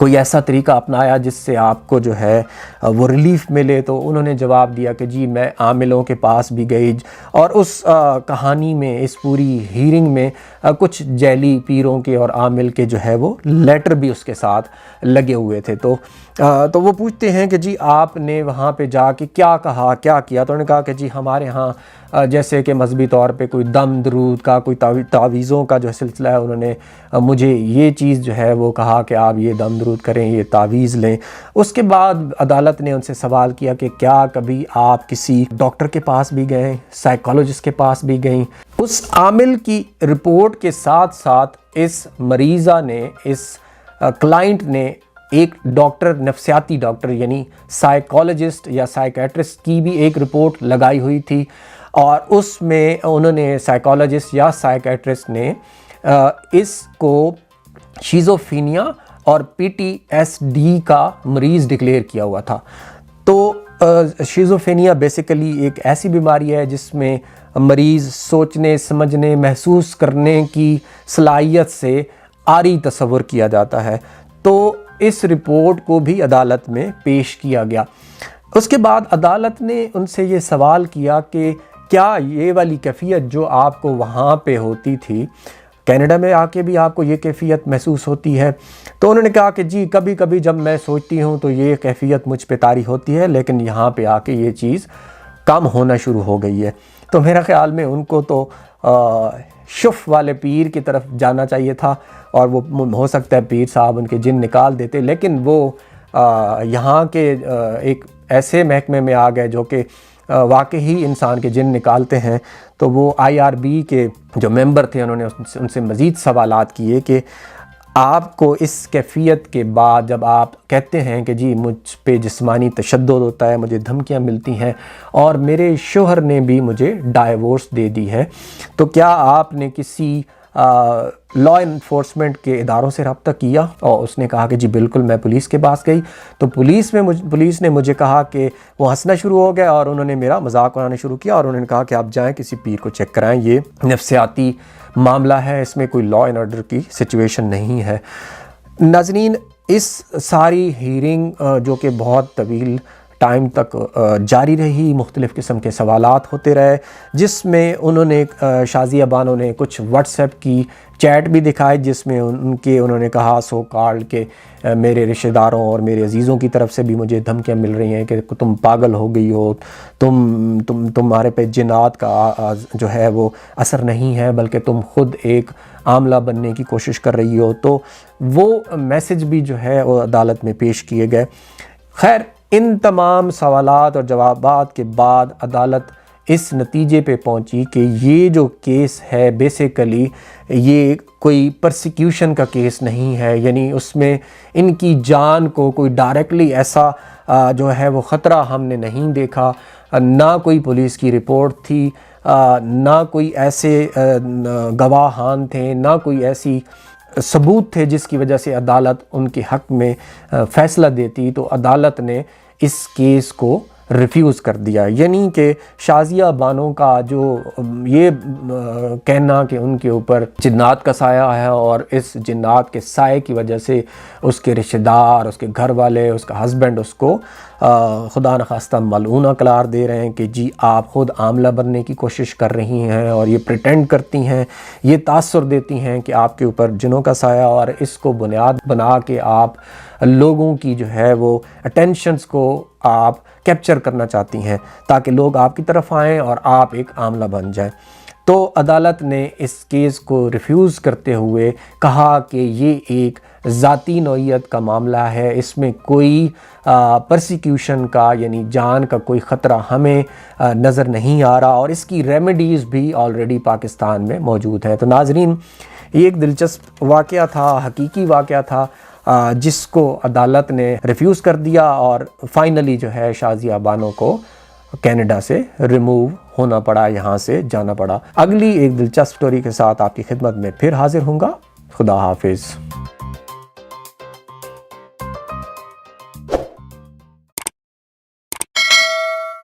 کوئی ایسا طریقہ اپنایا جس سے آپ کو جو ہے وہ ریلیف ملے؟ تو انہوں نے جواب دیا کہ جی میں عاملوں کے پاس بھی گئی، اور اس کہانی میں، اس پوری ہیرنگ میں کچھ جیلی پیروں کے اور عامل کے جو ہے وہ لیٹر بھی اس کے ساتھ لگے ہوئے تھے۔ تو وہ پوچھتے ہیں کہ جی آپ نے وہاں پہ جا کے کیا کہا، کیا کیا؟ تو انہوں نے کہا کہ جی ہمارے ہاں جیسے کہ مذہبی طور پہ کوئی دم درود کا، کوئی تعویذوں کا جو سلسلہ ہے، انہوں نے مجھے یہ چیز جو ہے وہ کہا کہ آپ یہ دم درود کریں، یہ تعویذ لیں۔ اس کے بعد عدالت نے ان سے سوال کیا کہ کیا کبھی آپ کسی ڈاکٹر کے پاس بھی گئے، سائیکالوجسٹ کے پاس بھی گئیں؟ اس عامل کی رپورٹ کے ساتھ ساتھ اس مریضہ نے، اس کلائنٹ نے ایک ڈاکٹر، نفسیاتی ڈاکٹر یعنی سائیکالوجسٹ یا سائیکیٹرسٹ کی بھی ایک رپورٹ لگائی ہوئی تھی، اور اس میں انہوں نے، سائیکالوجسٹ یا سائیکیٹرسٹ نے اس کو شیزوفرینیا اور PTSD کا مریض ڈکلیئر کیا ہوا تھا۔ تو شیزوفرینیا بیسیکلی ایک ایسی بیماری ہے جس میں مریض سوچنے، سمجھنے، محسوس کرنے کی صلاحیت سے عاری تصور کیا جاتا ہے۔ تو اس رپورٹ کو بھی عدالت میں پیش کیا گیا۔ اس کے بعد عدالت نے ان سے یہ سوال کیا کہ کیا یہ والی کیفیت جو آپ کو وہاں پہ ہوتی تھی، کینیڈا میں آ کے بھی آپ کو یہ کیفیت محسوس ہوتی ہے؟ تو انہوں نے کہا کہ جی کبھی کبھی جب میں سوچتی ہوں تو یہ کیفیت مجھ پہ طاری ہوتی ہے، لیکن یہاں پہ آ کے یہ چیز کم ہونا شروع ہو گئی ہے۔ تو میرا خیال میں ان کو تو شف والے پیر کی طرف جانا چاہیے تھا، اور وہ ہو سکتا ہے پیر صاحب ان کے جن نکال دیتے، لیکن وہ یہاں کے ایک ایسے محکمے میں آ گئے جو کہ واقعی انسان کے جن نکالتے ہیں۔ تو وہ IRB کے جو ممبر تھے، انہوں نے ان سے مزید سوالات کیے کہ آپ کو اس کیفیت کے بعد جب آپ کہتے ہیں کہ جی مجھ پہ جسمانی تشدد ہوتا ہے، مجھے دھمکیاں ملتی ہیں، اور میرے شوہر نے بھی مجھے ڈائیورس دے دی ہے، تو کیا آپ نے کسی لا انفورسمنٹ کے اداروں سے رابطہ کیا؟ اور اس نے کہا کہ جی بالکل، میں پولیس کے پاس گئی، تو پولیس نے مجھے کہا کہ وہ ہنسنا شروع ہو گیا اور انہوں نے میرا مذاق اڑانا شروع کیا، اور انہوں نے کہا کہ آپ جائیں کسی پیر کو چیک کرائیں، یہ نفسیاتی معاملہ ہے، اس میں کوئی لا اینڈ آرڈر کی سچویشن نہیں ہے۔ ناظرین، اس ساری ہیرنگ جو کہ بہت طویل ٹائم تک جاری رہی، مختلف قسم کے سوالات ہوتے رہے، جس میں انہوں نے، شازیہ بانو نے کچھ واٹس ایپ کی چیٹ بھی دکھائے جس میں انہوں نے کہا سو کارڈ کہ میرے رشتہ داروں اور میرے عزیزوں کی طرف سے بھی مجھے دھمکیاں مل رہی ہیں کہ تم پاگل ہو گئی ہو، تمہارے پہ جنات کا جو ہے وہ اثر نہیں ہے، بلکہ تم خود ایک عاملہ بننے کی کوشش کر رہی ہو۔ تو وہ میسج بھی جو ہے وہ عدالت میں پیش کیے گئے۔ خیر، ان تمام سوالات اور جوابات کے بعد عدالت اس نتیجے پہ پہنچی کہ یہ جو کیس ہے بیسیکلی یہ کوئی پرسیکیوشن کا کیس نہیں ہے، یعنی اس میں ان کی جان کو کوئی ڈائریکٹلی ایسا جو ہے وہ خطرہ ہم نے نہیں دیکھا، نہ کوئی پولیس کی رپورٹ تھی، نہ کوئی ایسے گواہان تھے، نہ کوئی ایسی ثبوت تھے جس کی وجہ سے عدالت ان کے حق میں فیصلہ دیتی۔ تو عدالت نے اس کیس کو ریفیوز کر دیا، یعنی کہ شازیہ بانو کا جو یہ کہنا کہ ان کے اوپر جنات کا سایہ ہے اور اس جنات کے سائے کی وجہ سے اس کے رشتہ دار، اس کے گھر والے، اس کا ہسبینڈ اس کو خدا نخواستہ ملعونہ قرار دے رہے ہیں کہ جی آپ خود عاملہ بننے کی کوشش کر رہی ہیں اور یہ پریٹینڈ کرتی ہیں، یہ تاثر دیتی ہیں کہ آپ کے اوپر جنوں کا سایہ، اور اس کو بنیاد بنا کے آپ لوگوں کی جو ہے وہ اٹینشنز کو آپ کیپچر کرنا چاہتی ہیں تاکہ لوگ آپ کی طرف آئیں اور آپ ایک عاملہ بن جائیں۔ تو عدالت نے اس کیس کو ریفیوز کرتے ہوئے کہا کہ یہ ایک ذاتی نوعیت کا معاملہ ہے، اس میں کوئی پرسیکیوشن کا یعنی جان کا کوئی خطرہ ہمیں نظر نہیں آ رہا، اور اس کی ریمیڈیز بھی آلریڈی پاکستان میں موجود ہے۔ تو ناظرین، یہ ایک دلچسپ واقعہ تھا، حقیقی واقعہ تھا، جس کو عدالت نے ریفیوز کر دیا، اور فائنلی جو ہے شازیہ بانو کو کینیڈا سے ریموو ہونا پڑا، یہاں سے جانا پڑا۔ اگلی ایک دلچسپ سٹوری کے ساتھ آپ کی خدمت میں پھر حاضر ہوں گا۔ خدا حافظ۔